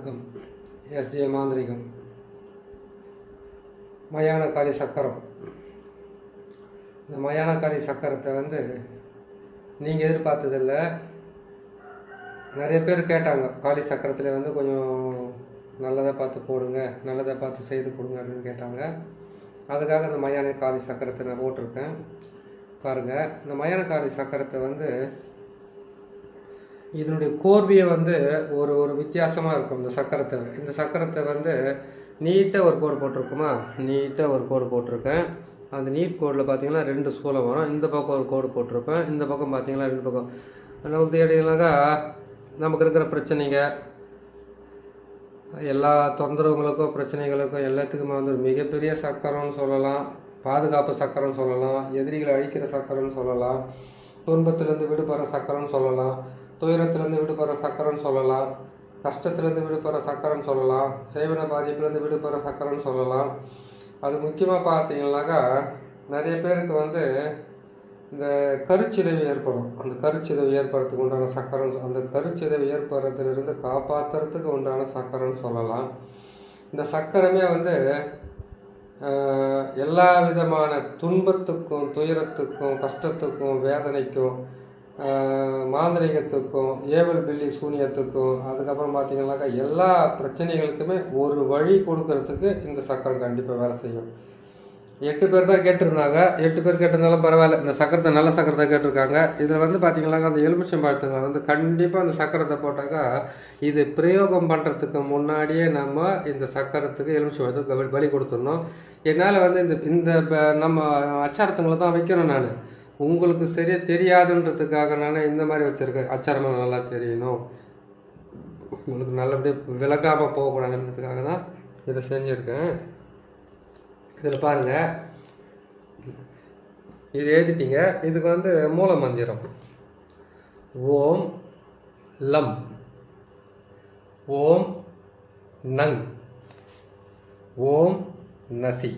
வணக்கம். எஸ்ஜே மாந்திரிகம். மயானக்காளி சக்கரம். இந்த மயானக்காளி சக்கரத்தை நீங்கள் எதிர்பார்த்ததில்லை. நிறைய பேர் கேட்டாங்க, காளி சக்கரத்தில் கொஞ்சம் நல்லதை பார்த்து போடுங்க, நல்லதை பார்த்து செய்து கொடுங்க அப்படின்னு கேட்டாங்க. அதுக்காக இந்த மயானக்காளி சக்கரத்தை நான் போட்டிருக்கேன். பாருங்கள், இந்த மயானக்காளி சக்கரத்தை இதனுடைய கோர்வையை ஒரு வித்தியாசமாக இருக்கும். இந்த சக்கரத்தை நீட்டாக ஒரு கோடு போட்டிருக்குமா, நீட்டாக ஒரு கோடு போட்டிருக்கேன். அந்த நீட் கோடில் பார்த்தீங்கன்னா 2 சூலம் வரும். இந்த பக்கம் ஒரு கோடு போட்டிருப்பேன், இந்த பக்கம் பார்த்தீங்கன்னா 2 பக்கம். நமக்கு தேடினாக்கா நமக்கு இருக்கிற பிரச்சனைங்க, எல்லா தொந்தரவுகளுக்கும் பிரச்சனைகளுக்கும் எல்லாத்துக்குமே ஒரு மிகப்பெரிய சக்கரம்னு சொல்லலாம். பாதுகாப்பு சக்கரம்னு சொல்லலாம், எதிரிகளை அழிக்கிற சக்கரம்னு சொல்லலாம், துன்பத்திலேருந்து விடுபடுற சக்கரம்னு சொல்லலாம், துயரத்துலேருந்து விடுபடுற சக்கரம்னு சொல்லலாம், கஷ்டத்துலேருந்து விடுபடுற சக்கரம்னு சொல்லலாம், சேவன பாதிப்புலேருந்து விடுபடுற சக்கரம்னு சொல்லலாம். அது முக்கியமாக பார்த்தீங்கன்னாக்கா நிறைய பேருக்கு இந்த கருச்சிதைவு ஏற்படும். அந்த கருச்சிதைவு ஏற்படுறதுக்கு உண்டான சக்கரம், அந்த கருச்சிதைவு ஏற்படுறதுலேருந்து காப்பாற்றுறதுக்கு உண்டான சக்கரம்னு சொல்லலாம். இந்த சக்கரமே எல்லா விதமான துன்பத்துக்கும், துயரத்துக்கும், கஷ்டத்துக்கும், வேதனைக்கும், மாந்திரிகத்துக்கும், ஏவல் பில்லி சூனியத்துக்கும், அதுக்கப்புறம் பார்த்தீங்கன்னாக்கா எல்லா பிரச்சனைகளுக்குமே ஒரு வழி கொடுக்கறதுக்கு இந்த சக்கரம் கண்டிப்பாக வேலை செய்யும். 8 பேர் தான் கேட்டிருந்தாங்க. 8 பேர் கேட்டிருந்தாலும் பரவாயில்ல, இந்த சக்கரத்தை நல்ல சக்கரத்தை கேட்டிருக்காங்க. இதில் பார்த்தீங்கன்னாக்கா அந்த எலுமிச்சம்பழத்தில் கண்டிப்பாக அந்த சக்கரத்தை போட்டாக்கா இது பிரயோகம் பண்ணுறதுக்கு முன்னாடியே நம்ம இந்த சக்கரத்துக்கு எலுமிச்சம்பழத்துக்கு பலி கொடுத்துடணும். என்னால் இந்த நம்ம அச்சாரத்துங்களை தான் வைக்கணும். நான் உங்களுக்கு சரியாக தெரியாதுன்றதுக்காக நான் இந்த மாதிரி வச்சுருக்கேன். அச்சாரமாக நல்லா தெரியணும், உங்களுக்கு நல்லபடியாக விலகாமல் போகக்கூடாதுன்றதுக்காக தான் இதை செஞ்சுருக்கேன். இதில் பாருங்கள், இது எழுதிட்டீங்க. இதுக்கு மூல மந்திரம் ஓம் லம், ஓம் நங், ஓம் நசி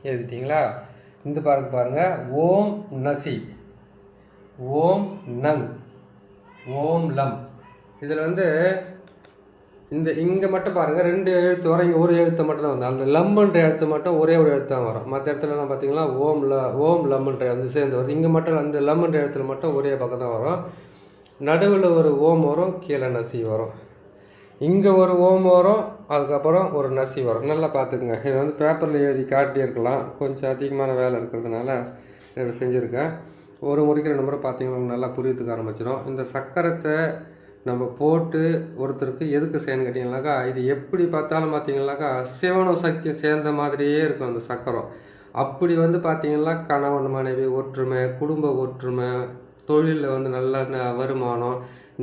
எழுதிட்டீங்களா? இந்த பாருங்கள், ஓம் நசி, ஓம் நங், ஓம் லம். இதில் இந்த இங்கே மட்டும் பாருங்கள் 2 எழுத்து வரும், இங்கே ஒரு எழுத்து மட்டும் தான் அந்த லம்ன்ற எழுத்து மட்டும் ஒரே ஒரு எழுத்து தான் வரும். மற்ற இடத்துலலாம் பார்த்தீங்கன்னா ஓம் லம்ன்ற சேர்ந்து வருது. இங்கே மட்டும் அந்த லம்ன்ற எழுத்துல மட்டும் ஒரே பக்கம் தான் வரும். நடுவில் ஒரு ஓம் வரும், கீழே நசி வரும். இங்கே ஒரு ஓம் வரும், அதுக்கப்புறம் ஒரு நசி வரும். நல்லா பார்த்துக்குங்க. இது பேப்பரில் எழுதி காட்டியிருக்கலாம், கொஞ்சம் அதிகமான வேலை இருக்கிறதுனால இதை செஞ்சுருக்கேன். ஒரு முறைக்கு 2 முறை பார்த்தீங்கன்னா நல்லா புரியத்துக்கு ஆரம்பிச்சிடும். இந்த சக்கரத்தை நம்ம போட்டு ஒருத்தருக்கு எதுக்கு செய்யணும்னு கேட்டிங்கனாக்கா, இது எப்படி பார்த்தாலும் பார்த்தீங்கன்னாக்கா சிவனும் சக்தியும் சேர்ந்த மாதிரியே இருக்கும் அந்த சக்கரம். அப்படி பார்த்தீங்கன்னா கணவன் மனைவி ஒற்றுமை, குடும்ப ஒற்றுமை, தொழிலில் நல்ல வருமானம்,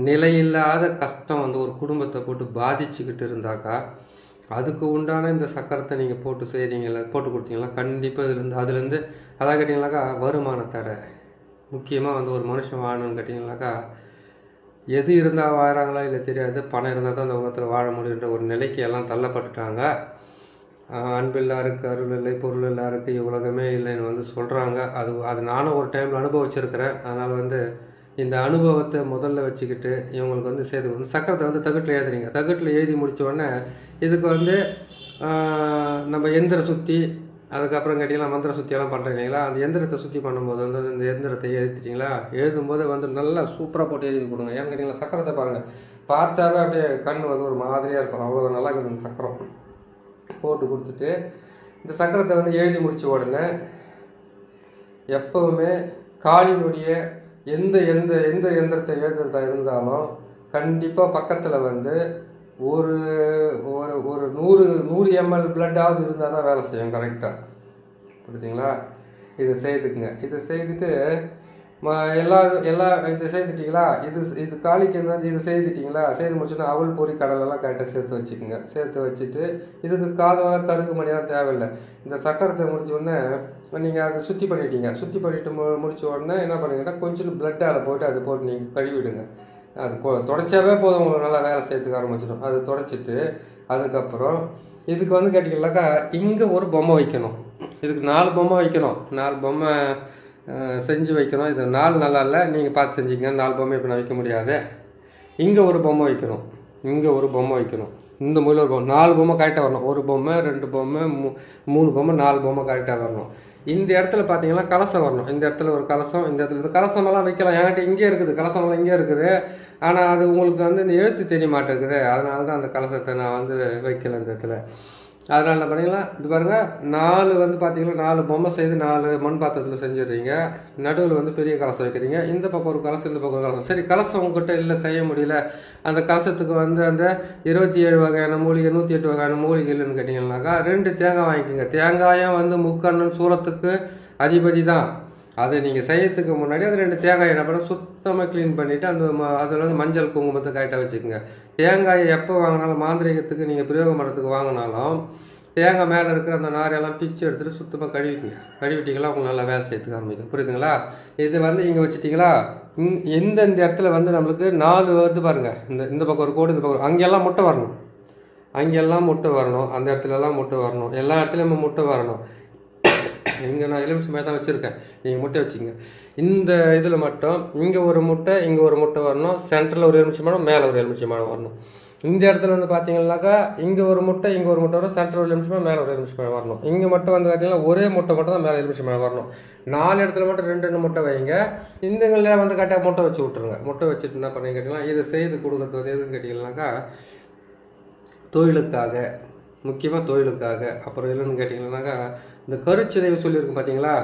நிலையில்லாத கஷ்டம் ஒரு குடும்பத்தை போட்டு பாதிச்சுக்கிட்டு இருந்தாக்கா அதுக்கு உண்டான இந்த சக்கரத்தை நீங்கள் போட்டு செய்கிறீங்களா, போட்டு கொடுத்தீங்களா, கண்டிப்பாக அதுலேருந்து அதாக கேட்டிங்கனாக்கா வருமான தடை. முக்கியமாக ஒரு மனுஷன் வாழணும்னு கேட்டிங்கனாக்கா எது இருந்தால் வாழறாங்களா இல்லை தெரியாது, பணம் இருந்தால் தான் அந்த உலகத்தில் வாழ முடியுன்ற ஒரு நிலைக்கு எல்லாம் தள்ளப்பட்டுட்டாங்க. அன்பில்லா இருக்குது, அருள் இல்லை, பொருள் இல்லா இருக்குது, உலகமே இல்லைன்னு சொல்கிறாங்க. அது நானும் ஒரு டைமில் அனுபவிச்சிருக்கிறேன். அதனால் இந்த அனுபவத்தை முதல்ல வச்சுக்கிட்டு இவங்களுக்கு சேர்த்து சக்கரத்தை தகட்டில் எழுதுறீங்க. தகட்டில் எழுதி முடித்த உடனே இதுக்கு நம்ம எந்திர சுற்றி, அதுக்கப்புறம் கேட்டிங்கன்னா மந்திர சுற்றியெல்லாம் பண்ணுறீங்களா, அந்த எந்திரத்தை சுற்றி பண்ணும்போது இந்த எந்திரத்தை எழுதிட்டிங்களா, எழுதும்போது நல்லா சூப்பராக போட்டு எழுதி கொடுங்க. ஏன்னு கேட்டிங்கன்னா சக்கரத்தை பாருங்கள், பார்த்தாவே அப்படியே கண் ஒரு மாதிரியாக இருக்கும். அவ்வளோ நல்லா இருக்குது இந்த சக்கரம். போட்டு கொடுத்துட்டு இந்த சக்கரத்தை எழுதி முடித்த உடனே எப்போவுமே காளியினுடைய எந்த எந்திரத்தை எழுதுறதா இருந்தாலும் கண்டிப்பாக பக்கத்தில் ஒரு ஒரு 100 ml பிளட்டாவது இருந்தால் தான் வேலை செய்யும் கரெக்டாக. புரியுதுங்களா? இதை செய்துக்குங்க. இதை செய்துட்டு எல்லா இதை செய்துட்டிங்களா, இது காளிக்கு இது செய்துட்டிங்களா, செய்து முடிச்சுன்னா அவள் பொறி கடலெல்லாம் கரெக்டாக சேர்த்து வச்சுக்கோங்க. சேர்த்து வச்சுட்டு இதுக்கு காதம் கருகு மணியெல்லாம் தேவையில்லை. இந்த சக்கரத்தை முடிச்ச உடனே நீங்கள் அதை சுற்றி பண்ணிட்டீங்க. சுற்றி பண்ணிவிட்டு முடிச்ச உடனே என்ன பண்ணுங்கன்னா கொஞ்சம் பிளட்டால் போட்டு அதை போட்டு நீங்கள் கழுவிடுங்க. அது தொடச்சாவே போதும், உங்களுக்கு நல்லா வேலை செய்யறதுக்கு ஆரம்பிச்சிடும். அது தொடச்சிட்டு அதுக்கப்புறம் இதுக்கு கேட்டிங்கனாக்கா இங்கே ஒரு பொம்மை வைக்கணும். இதுக்கு 4 பொம்மை வைக்கணும். 4 பொம்மை செஞ்சு வைக்கணும். இது 4 நல்லா இல்லை, நீங்கள் பார்த்து செஞ்சுங்க. 4 பொம்மை இப்போ நான் வைக்க முடியாது. இங்கே ஒரு பொம்மை வைக்கணும். இங்கே ஒரு பொம்மை வைக்கணும், இந்த மூலையில் ஒரு பொம்மை, 4 பொம்மை கரெக்டாக வரணும். ஒரு பொம்மை, 2 பொம்மை, 3 பொம்மை, 4 பொம்மை கரெக்டாக வரணும். இந்த இடத்துல பார்த்தீங்கன்னா கலசம் வரணும். இந்த இடத்துல ஒரு கலசம், இந்த இடத்துல இந்த கலசமெல்லாம் வைக்கலாம். என்கிட்ட இங்கே இருக்குது, கலசமெல்லாம் இங்கே இருக்குது. ஆனால் அது உங்களுக்கு வந்து இந்த எழுத்து தெரிய மாட்டேங்குது. அதனால தான் அந்த கலசத்தை நான் வந்து வைக்கல இந்த இடத்துல. அதனால் என்ன பண்ணிக்கலாம், இது பாருங்கள், 4 வந்து பார்த்தீங்கன்னா 4 பொம்மை செய்து 4 மண் பாத்திரத்தில் செஞ்சிடுறீங்க. நடுவில் வந்து பெரிய கலசம் வைக்கிறீங்க. இந்த பக்கம் ஒரு கலசம், இந்த பக்கம் ஒரு கலசம். சரி, கலசம் உங்ககிட்ட இல்லை, செய்ய முடியல, அந்த கலசத்துக்கு வந்து அந்த 27 வகையான மூலிகை, 108 வகையான மூலிகை இல்லைன்னு கேட்டிங்கன்னாக்கா 2 தேங்காய் வாங்கிக்கோங்க. தேங்காயும் வந்து முக்கண்ணன் சூரத்துக்கு அதிபதி தான். அதை நீங்கள் செய்யறதுக்கு முன்னாடி அது 2 தேங்காய் என்ன பண்ண சுத்தமாக க்ளீன் பண்ணிவிட்டு அந்த அதில் வந்து மஞ்சள் குங்குமத்தை கரெக்டாக வச்சுக்கோங்க. தேங்காயை எப்போ வாங்கினாலும், மாந்திரிகத்துக்கு நீங்கள் பிரயோகம் பண்ணுறதுக்கு வாங்கினாலும், தேங்காய் மேலே இருக்கிற அந்த நாரையெல்லாம் பிச்சு எடுத்துகிட்டு சுத்தமாக கழுவிக்குங்க. கழுவிட்டிங்களா உங்களுக்கு நல்லா வேலை செய்யறதுக்கு ஆரம்பிக்கும். புரியுதுங்களா? இது வந்து இங்கே வச்சுட்டிங்களா, எந்தெந்த இடத்துல வந்து நம்மளுக்கு 4 வந்து பாருங்கள், இந்த பக்கம் ஒரு கோடு, இந்த பக்கம் அங்கெல்லாம் முட்டை வரணும், அங்கெல்லாம் முட்டை வரணும், அந்த இடத்துலலாம் முட்டை வரணும், எல்லா இடத்துலையுமே முட்டை வரணும். இங்கே நான் எலுமிச்சை தான் வச்சுருக்கேன், நீங்கள் முட்டை வச்சுங்க. இந்த இதில் மட்டும் இங்கே ஒரு முட்டை, இங்கே ஒரு முட்டை வரணும், சென்டரில் ஒரு எலுமிச்சை மரம், மேலே ஒரு எலுமிச்சை மரம் வரணும். இந்த இடத்துல வந்து பார்த்தீங்கன்னாக்கா இங்கே ஒரு முட்டை, இங்கே ஒரு முட்டை வரும், சென்டர் ஒரு எலுமிச்சை மரம், மேலே ஒரு எலுமிச்சை மரம் வரணும். இங்கே மட்டும் வந்து பார்த்தீங்கன்னா ஒரே முட்டை மட்டும் தான் மேலே எலுமிச்சை மரம் வரணும். 4 இடத்துல மட்டும் 2 முட்டை வைங்க. இந்தங்களில் வந்து கரெக்டாக முட்டை வச்சு விட்ருங்க. முட்டை வச்சுட்டு என்ன பண்ணி கேட்டிங்கன்னா, இதை செய்து கொடுக்குறது வந்து எதுன்னு கேட்டிங்கன்னாக்கா தொழிலுக்காக, முக்கியமாக தொழிலுக்காக. அப்புறம் இல்லைன்னு கேட்டிங்கன்னாக்கா இந்த கருச்சிதைவு சொல்லியிருக்கும் பார்த்தீங்களா,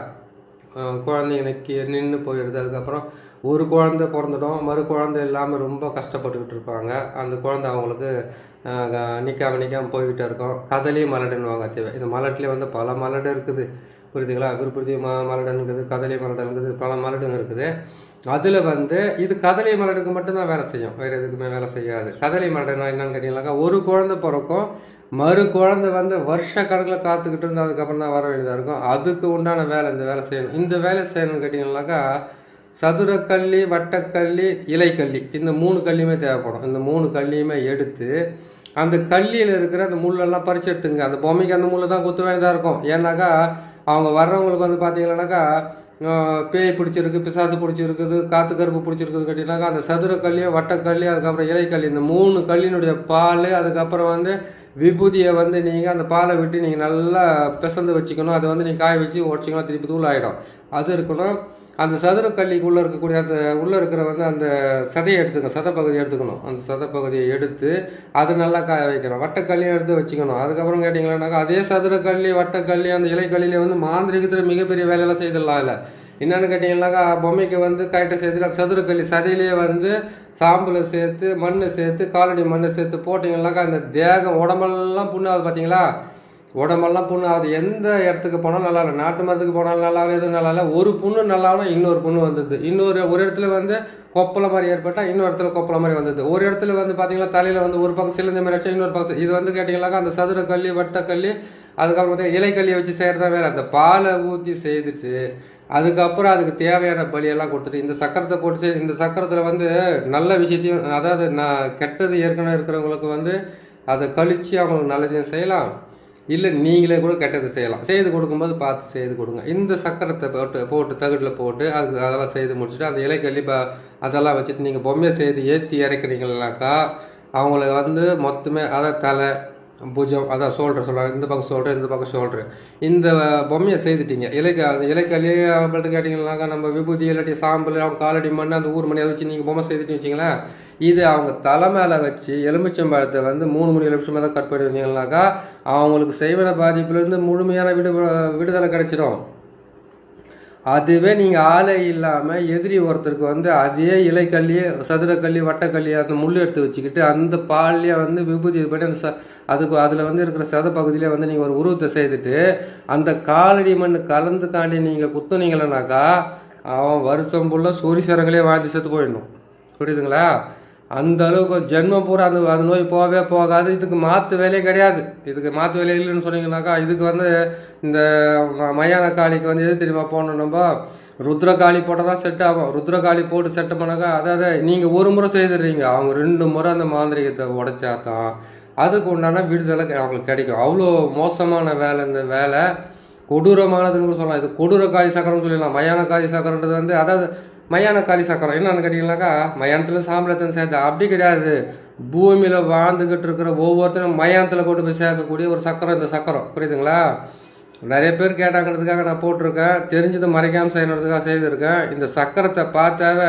குழந்தைங்களுக்கு நின்று போயிடுது. அதுக்கப்புறம் ஒரு குழந்தை பிறந்துடும், மறு குழந்தை இல்லாமல் ரொம்ப கஷ்டப்பட்டுக்கிட்டு இருப்பாங்க. அந்த குழந்தை அவங்களுக்கு நிற்காமல் போய்கிட்டே இருக்கும். கதலி மலடுன்னுவாங்க தேவை. இந்த மலட்லேயே வந்து பல மலடு இருக்குது. புரியுதுங்களா? விருப்பதி மலடன் இருக்குது, கதலி மலடன் இருக்குது, பல மலடுங்க இருக்குது. அதில் வந்து இது கதலி மலடுக்கு மட்டும்தான் வேலை செய்யும், வேறு எதுக்குமே வேலை செய்யாது. கதலி மலடுனா என்னன்னு கேட்டிங்கனாக்கா, ஒரு குழந்தை பிறக்கும், மறு குழந்தை வந்து வருஷ கணக்கில் காத்துக்கிட்டு இருந்து அதுக்கப்புறம் தான் வர வேண்டியதாக இருக்கும். அதுக்கு உண்டான வேலை இந்த வேலை செய்யணும். இந்த வேலை செய்யணும்னு கேட்டிங்கனாக்கா சதுரக்கல்லி, வட்டக்கல்லி, இலைக்கல்லி, இந்த 3 கல்லியுமே தேவைப்படும். இந்த 3 கல்லியுமே எடுத்து அந்த கல்லியில் இருக்கிற அந்த முள்ளெல்லாம் பறிச்சு எடுத்துங்க. அந்த பொம்மைக்கு அந்த முள்ளை தான் குத்த வேண்டியதாக இருக்கும். ஏன்னாக்கா அவங்க வர்றவங்களுக்கு வந்து பார்த்தீங்கன்னாக்கா பேய் பிடிச்சிருக்கு, பிசாசு பிடிச்சிருக்குது, காற்று கருப்பு பிடிச்சிருக்குது கேட்டிங்கனாக்கா அந்த சதுரக்கல்லியும் வட்டக்கல்லி, அதுக்கப்புறம் இலைக்கல்லி, இந்த 3 கல்லினுடைய பால், அதுக்கப்புறம் வந்து விபூதியை வந்து நீங்கள் அந்த பாலை விட்டு நீங்கள் நல்லா பிசைந்து வச்சுக்கணும். அதை வந்து நீங்கள் காய வச்சு உடச்சிக்கலாம், திருப்பி தூள் ஆகிடும். அது இருக்கணும். அந்த சதுரக்கல்லிக்குள்ளே இருக்கக்கூடிய அந்த உள்ளே இருக்கிற வந்து அந்த சதையை எடுத்துக்கணும், சதைப்பகுதியை எடுத்துக்கணும். அந்த சதைப்பகுதியை எடுத்து அதை நல்லா காய வைக்கணும். வட்டக்கல்லியும் எடுத்து வச்சுக்கணும். அதுக்கப்புறம் கேட்டிங்கன்னாக்கா அதே சதுரக்கல்லி, வட்டக்கல்லி, அந்த இலைக்கல்லியில் வந்து மாந்திரிகத்தில் மிகப்பெரிய வேலையெல்லாம் செய்திடலாம். இல்லை என்னென்னு கேட்டிங்கன்னாக்கா பொம்மைக்கு வந்து கரெக்டாக செய்து அந்த சதுரக்கல்லி சதையிலேயே வந்து சாம்பலை சேர்த்து, மண்ணை சேர்த்து, காலடி மண்ணை சேர்த்து போட்டிங்கன்னாக்கா அந்த தேகம் உடம்பெல்லாம் புண்ணாகுது பார்த்தீங்களா, உடம்பெல்லாம் புண்ணு ஆகுது. எந்த இடத்துக்கு போனாலும் நல்லா இல்லை, நாட்டு மரத்துக்கு போனாலும் நல்லா இல்லை, எதுவும் நல்லா இல்லை. ஒரு புண்ணு நல்லாவும் இன்னொரு புண்ணு வந்தது. ஒரு இடத்துல வந்து கொப்பளை மாதிரி ஏற்பட்டால் இன்னொரு இடத்துல கொப்பளை மாதிரி வந்தது. ஒரு இடத்துல வந்து பார்த்தீங்கன்னா தலையில் வந்து ஒரு பக்கம் சிலந்த மாதிரி வச்சா இன்னொரு பக்கம். இது வந்து கேட்டிங்கனாக்கா அந்த சதுரக்கல்லி, வட்டக்கல்லி, அதுக்கப்புறம் இலைக்கல்லியை வச்சு செய்கிறதா வேறு. அந்த பாலை ஊற்றி செய்துட்டு அதுக்கப்புறம் அதுக்கு தேவையான பலியெல்லாம் கொடுத்துட்டு இந்த சக்கரத்தை போட்டு இந்த சக்கரத்தில் வந்து நல்ல விஷயத்தையும், அதாவது நான் கெட்டது ஏற்கனவே இருக்கிறவங்களுக்கு வந்து அதை கழித்து அவங்களுக்கு நல்லதையும் செய்யலாம், இல்லை நீங்களே கூட கெட்டது செய்யலாம். செய்து கொடுக்கும்போது பார்த்து செய்து கொடுங்க. இந்த சக்கரத்தை போட்டு தகுடில் போட்டு அதெல்லாம் செய்து முடிச்சுட்டு அந்த இலைக்கல்லி அதெல்லாம் வச்சுட்டு நீங்கள் பொம்மையை செய்து ஏற்றி இறக்குறீங்கன்னாக்கா அவங்களுக்கு வந்து மொத்தமே அதான் தலை, புஜம், அதான் ஷோல்டர் சொல்கிறாங்க, இந்த பக்கம் ஷோல்டர், இந்த பக்கம் ஷோல்டரு, இந்த பொம்மையை செய்துட்டீங்க. இலைக்கல்லி அப்படின்ட்டு கேட்டிங்கன்னாக்கா நம்ம விபூதி இல்லாட்டி சாம்பல், அவங்க காலடி மண், அந்த ஊர் மணி அதை வச்சு நீங்கள் பொம்மை செய்துட்டு வச்சிங்களேன். இது அவங்க தலை மேலே வச்சு எலுமிச்சம்பழத்தை வந்து 3 எலுமிச்சம்பழம் கட் பண்ணி வந்தீங்கன்னாக்கா அவங்களுக்கு செய்வன பாதிப்புலேருந்து முழுமையான விடுதலை கிடைச்சிடும். அதுவே நீங்கள் ஆளே இல்லாமல் எதிரி ஒருத்தருக்கு வந்து அதே இலைக்கல்லி, சதுரக்கல்லி, வட்டக்கல்லி அந்த முள் எடுத்து வச்சுக்கிட்டு அந்த பால்லையே வந்து விபூதி இது பண்ணி அந்த அதில் வந்து இருக்கிற சத பகுதியிலே வந்து நீங்கள் ஒரு உருவத்தை செய்துட்டு அந்த காலடி மண் கலந்துக்காண்டி நீங்கள் குத்துனீங்களனாக்கா அவன் வருஷம் ஃபுல்லாக சொறி சரங்களே வாங்கி செத்து போயிடணும். புரியுதுங்களா? அந்த அளவுக்கு ஜென்மம் பூரா அந்த நோய் போகவே போகாது. இதுக்கு மாற்று வேலையே கிடையாது. இதுக்கு மாற்று வேலையே இல்லைன்னு சொன்னீங்கன்னாக்கா இதுக்கு வந்து இந்த மயான காளிக்கு வந்து எது தெரியுமா போடணும், நம்ம ருத்ரகாளி போட்டால் தான் செட் ஆகும். ருத்ரகாளி போட்டு செட் பண்ணாக்கா அதாவது நீங்கள் ஒரு முறை செய்துடுறீங்க, அவங்க 2 முறை அந்த மாந்திரிகத்தை உடைச்சா தான் அதுக்கு உண்டான விடுதலை அவங்களுக்கு கிடைக்கும். அவ்வளோ மோசமான வேலை இந்த வேலை, கொடூரமானதுன்னு கூட சொல்லலாம். இது கொடூர காளி சக்கரம்னு சொல்லிடலாம். மயான காளி சக்கரன்றது வந்து அதாவது மயான காளி சக்கரம் என்னன்னு கேட்டிங்கனாக்கா மயானத்தில் சாம்பலத்தை சேர்த்து அப்படி கிடையாது. பூமியில் வாழ்ந்துக்கிட்டு இருக்கிற ஒவ்வொருத்தரும் மயானத்தில் கொண்டு போய் சேர்க்கக்கூடிய ஒரு சக்கரம் இந்த சக்கரம். புரியுதுங்களா? நிறைய பேர் கேட்டாங்கிறதுக்காக நான் போட்டிருக்கேன். தெரிஞ்சதை மறைக்காமல் செய்யணுன்றதுக்காக செய்திருக்கேன். இந்த சக்கரத்தை பார்த்தாவே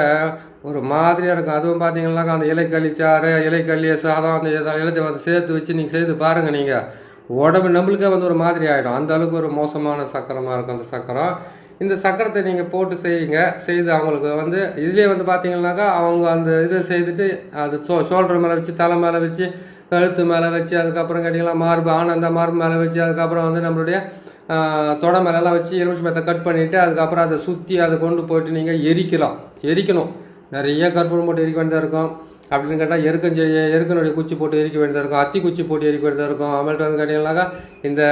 ஒரு மாதிரியாக இருக்கும். அதுவும் பார்த்தீங்கன்னாக்கா அந்த இலைக்களி சாறு, இலைக்களி சாதம், அந்த இலத்தை வந்து சேர்த்து வச்சு நீங்கள் செய்து பாருங்கள். நீங்கள் உடம்பு நம்மளுக்கே வந்து ஒரு மாதிரி ஆகிடும். அந்த அளவுக்கு ஒரு மோசமான சக்கரமாக இருக்கும் அந்த சக்கரம். இந்த சக்கரத்தை நீங்கள் போட்டு செய்யுங்க. செய்து அவங்களுக்கு வந்து இதுலேயே வந்து பார்த்தீங்கன்னாக்கா அவங்க அந்த இதை செய்துட்டு அது ஷோல்டர் மேலே வச்சு, தலை மேலே வச்சு, கழுத்து மேலே வச்சு, அதுக்கப்புறம் கேட்டிங்கன்னா மார்பு ஆனந்த மார்பு மேலே வச்சு, அதுக்கப்புறம் வந்து நம்மளுடைய தொடை மேலெல்லாம் வச்சு எலுமிச்சம்பழத்தை கட் பண்ணிவிட்டு அதுக்கப்புறம் அதை சுற்றி அதை கொண்டு போய்ட்டு நீங்கள் எரிக்கணும். நிறைய கற்பூரம் போட்டு எரிக்க வேண்டியதாக இருக்கும். அப்படின்னு கேட்டால் எருக்கனுடைய குச்சி போட்டு எரிக்க வேண்டியதாக இருக்கும். அத்தி குச்சி போட்டு எரிக்க வேண்டியதாக இருக்கும். அமல்ட்டு வந்து கேட்டிங்கன்னாக்கா இந்த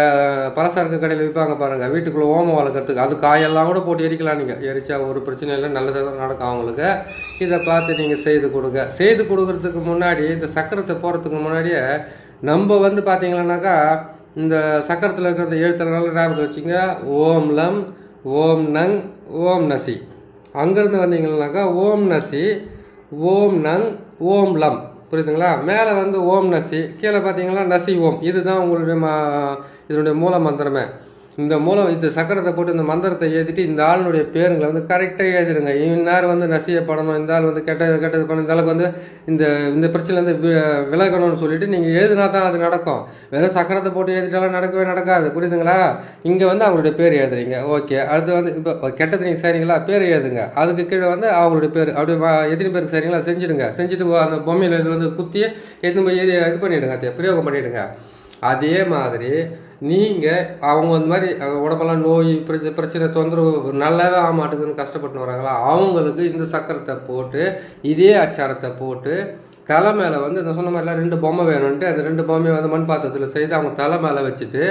பலசரக்கு கடையில் விற்பாங்க பாருங்கள், வீட்டுக்குள்ளே ஓமம் வளர்க்குறதுக்கு, அது காயெல்லாம் கூட போட்டு எரிக்கலாம். நீங்கள் எரிச்சா ஒரு பிரச்சனை இல்லை, நல்லதாக தான் நடக்கும் அவங்களுக்கு. இதை பார்த்து நீங்கள் செய்து கொடுங்க. செய்து கொடுக்குறதுக்கு முன்னாடி இந்த சக்கரத்தை போகிறதுக்கு முன்னாடியே நம்ம வந்து பார்த்தீங்கன்னாக்கா இந்த சக்கரத்தில் இருக்கிற இந்த எழுத்துல நல்ல ஞாபகத்தில் வச்சுங்க. ஓம் லம், ஓம் நங், ஓம் நசி. அங்கேருந்து வந்தீங்கன்னாக்கா ஓம் நசி, ஓம் நங், ஓம் லம். புரியுதுங்களா? மேலே வந்து ஓம் நசி, கீழே பார்த்தீங்கன்னா நசி ஓம். இதுதான் உங்களுடைய இதனுடைய மூல மந்திரமே. இந்த சக்கரத்தை போட்டு இந்த மந்திரத்தை எழுதிட்டு இந்த ஆளுடைய பேருங்களை வந்து கரெக்டாக எழுதிடுங்க. இந்நேரம் வந்து நசியை படணும், இந்த ஆள் வந்து கெட்டது பண்ணணும், இந்த அளவுக்கு வந்து இந்த பிரச்சனைலேருந்து விலகணும்னு சொல்லிட்டு நீங்கள் எழுதினா தான் அது நடக்கும். வெறும் சக்கரத்தை போட்டு எழுதிட்டாலும் நடக்கவே நடக்காது. புரியுதுங்களா? இங்கே வந்து அவங்களுடைய பேர் எழுதுறீங்க. ஓகே, அடுத்து வந்து இப்போ கெட்டது நீங்கள் செய்கிறீங்களா, பேர் எழுதுங்க. அதுக்கு கீழே வந்து அவங்களுடைய பேர் அப்படி எத்தனை பேருக்கு செய்கிறீங்களா செஞ்சுட்டு அந்த பொம்மையில் இது வந்து குத்தி எதுவும் போய் இது பண்ணிவிடுங்க, பிரயோகம் பண்ணிவிடுங்க. அதே மாதிரி நீங்கள் அவங்க இந்த மாதிரி உடம்பெல்லாம் நோய் பிரச்சனை தொந்தரவு நல்லாவே ஆக மாட்டேங்குதுன்னு கஷ்டப்பட்டு வராங்களா, அவங்களுக்கு இந்த சக்கரத்தை போட்டு இதே அச்சாரத்தை போட்டு தலை மேலே வந்து இந்த சொன்ன மாதிரிலாம் 2 பொம்மை வேணும்ன்ட்டு அந்த 2 பொம்மையை வந்து மண் பாத்திரத்தில் செய்து அவங்க தலை மேலே வச்சுட்டு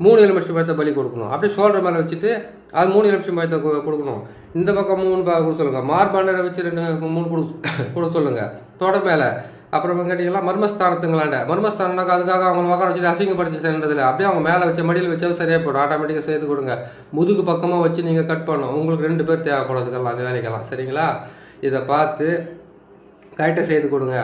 3 எலுமிச்சம்பழத்தை பலி கொடுக்கணும். அப்படியே ஷோல்டர் மேலே வச்சுட்டு அது 3 எலுமிச்சம்பழத்தை கொடுக்கணும். இந்த பக்கம் 3 கொடுக்க சொல்லுங்கள். மார்பாண்டரை வச்சு 3 கொடுக்க சொல்லுங்கள். தொட மேலே அப்புறம் கேட்டிங்கன்னா மர்மஸ்தானம்னாக்கா அதுக்காக அவங்க உட்கார வச்சுட்டு அசிங்கப்படுத்தி செய்யறதில்ல. அப்படியே அவங்க மேலே வச்ச மடியில் வச்சாலும் சரியாக போய்டும். ஆட்டோமேட்டிக்காக செய்து கொடுங்க. முதுகு பக்கமாக வச்சு நீங்கள் கட் பண்ணணும். உங்களுக்கு 2 பேர் தேவைப்படுறதுக்கெல்லாம் அந்த வேலைக்கெல்லாம். சரிங்களா? இதை பார்த்து கரெக்டாக செய்து கொடுங்க.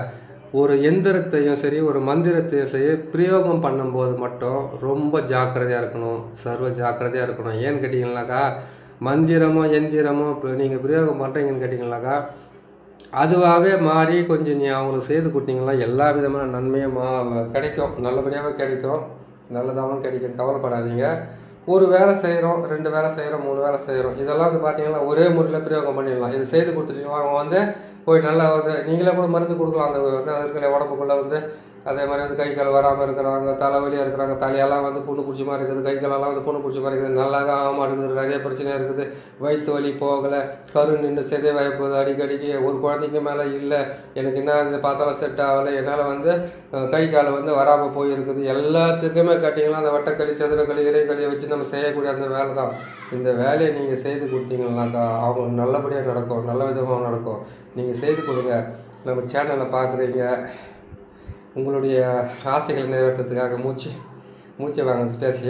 ஒரு எந்திரத்தையும் சரி ஒரு மந்திரத்தையும் சரி பிரயோகம் பண்ணும்போது மட்டும் ரொம்ப ஜாக்கிரதையாக இருக்கணும். சர்வ ஜாக்கிரதையாக இருக்கணும். ஏன்னு கேட்டிங்கன்னாக்கா மந்திரமோ எந்திரமோ இப்போ நீங்கள் பிரயோகம் பண்ணுறீங்கன்னு கேட்டிங்கன்னாக்கா அதுவாகவே மாறி கொஞ்சம் அவங்களுக்கு செய்து கொடுத்தீங்களா எல்லா விதமான நன்மையும் கிடைக்கும். நல்லபடியாகவே கிடைக்கும், நல்லதாகவும் கிடைக்கும். கவலைப்படாதீங்க. ஒரு வேலை செய்கிறோம், 2 வேலை செய்கிறோம், 3 வேலை செய்கிறோம், இதெல்லாம் வந்து பார்த்தீங்கன்னா ஒரே முறையில் பிரயோகம் பண்ணிடலாம். இது செய்து கொடுத்துட்டீங்களா அவங்க வந்து போய் நல்லா வந்து நீங்களே கூட மருந்து கொடுக்கலாம். அந்த வந்து இருக்கிற உடம்புக்குள்ளே வந்து அதே மாதிரி வந்து கை கால் வராமல் இருக்கிறாங்க, தலைவலியாக இருக்கிறாங்க, தலையெல்லாம் வந்து புண்ணு பிடிச்சி மாதிரி இருக்குது, கை காலெல்லாம் வந்து புண்ணு பிடிச்சி மாதிரி இருக்குது, நல்லாவே ஆகாமல் இருக்குது, நிறைய பிரச்சனையாக இருக்குது, வயிற்று வலி போகலை, கரு நின்று சிதைவாய போகுது அடிக்கடிக்கு, ஒரு குழந்தைக்கு மேலே இல்லை, எனக்கு என்ன இந்த பார்த்தாலும் செட் ஆகலை, என்னால் வந்து கை காலை வந்து வராமல் போயிருக்குது, எல்லாத்துக்குமே கேட்டிங்கன்னா அந்த வட்டக்களி சதுரக்களி இடைக்களியை வச்சு நம்ம செய்யக்கூடிய அந்த வேலை தான். இந்த வேலையை நீங்கள் செய்து கொடுத்தீங்கன்னாக்கா அவங்க நல்லபடியாக நடக்கும், நல்ல விதமாக நடக்கும். நீங்கள் செய்து கொடுங்க. நம்ம சேனலை பார்க்குறீங்க, உங்களுடைய ஆசைகளை நிறைவேற்றத்துக்காக மூச்சை வாங்க பேசி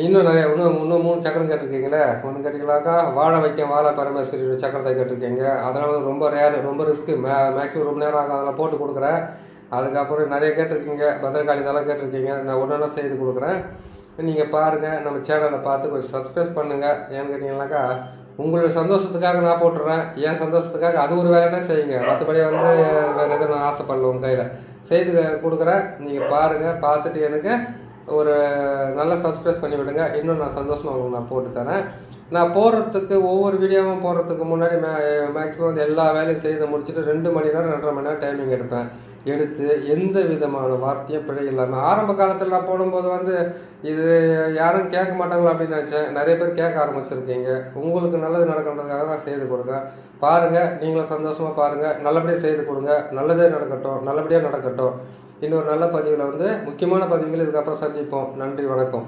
இன்னும் நிறைய இன்னும் 3 சக்கரம் கேட்டிருக்கீங்களே. ஒன்று கேட்டிங்களாக்கா வாழை வைக்க வாழை பரமேஸ்வரி சக்கரத்தை கேட்டிருக்கீங்க. அதனால் வந்து ரொம்ப ரேரு, ரொம்ப ரிஸ்க்கு, மேக்ஸிமம் ரொம்ப நேரம் ஆகும். அதெல்லாம் போட்டு கொடுக்குறேன். அதுக்கப்புறம் நிறைய கேட்டிருக்கீங்க, பத்திரகாளி இதெல்லாம் கேட்டிருக்கீங்க. நான் ஒன்றா செய்து கொடுக்குறேன். நீங்கள் பாருங்கள், நம்ம சேனலை பார்த்து கொஞ்சம் சப்ஸ்கிரைப் பண்ணுங்கள். ஏன்னு கேட்டிங்கன்னாக்கா உங்களுடைய சந்தோஷத்துக்காக நான் போட்டுறேன், என் சந்தோஷத்துக்காக அது ஒரு வேலைன்னா செய்யுங்க. மற்றபடி வந்து வேறு எதுவும் நான் ஆசைப்படல. உங்கள் கையில் செய்து கொடுக்குறேன். நீங்கள் பாருங்கள், பார்த்துட்டு எனக்கு ஒரு நல்ல சப்ஸ்கிரைப் பண்ணி விடுங்க. இன்னும் நான் சந்தோஷமாக உங்களுக்கு நான் போட்டு தரேன். நான் போடுறதுக்கு ஒவ்வொரு வீடியோவும் போடுறதுக்கு முன்னாடி மேக்ஸிமம் வந்து எல்லா வேலையும் செய்து முடிச்சுட்டு 2 மணி நேரம் 2.5 மணி நேரம் டைமிங் எடுப்பேன். எடுத்து எந்த விதமான வார்த்தையும் பிழை இல்லாமல் ஆரம்ப காலத்தில் நான் போடும்போது வந்து இது யாரும் கேட்க மாட்டாங்களா அப்படின்னு நினச்சேன். நிறைய பேர் கேட்க ஆரம்பிச்சிருக்கீங்க. உங்களுக்கு நல்லது நடக்கிறதுக்காக நான் செய்து கொடுங்க. பாருங்கள், நீங்களும் சந்தோஷமாக பாருங்கள், நல்லபடியாக செய்து கொடுங்க. நல்லதே நடக்கட்டும், நல்லபடியாக நடக்கட்டும். இன்னொரு நல்ல பதிவில் வந்து முக்கியமான பதிவுகள் இதுக்கப்புறம் சந்திப்போம். நன்றி, வணக்கம்.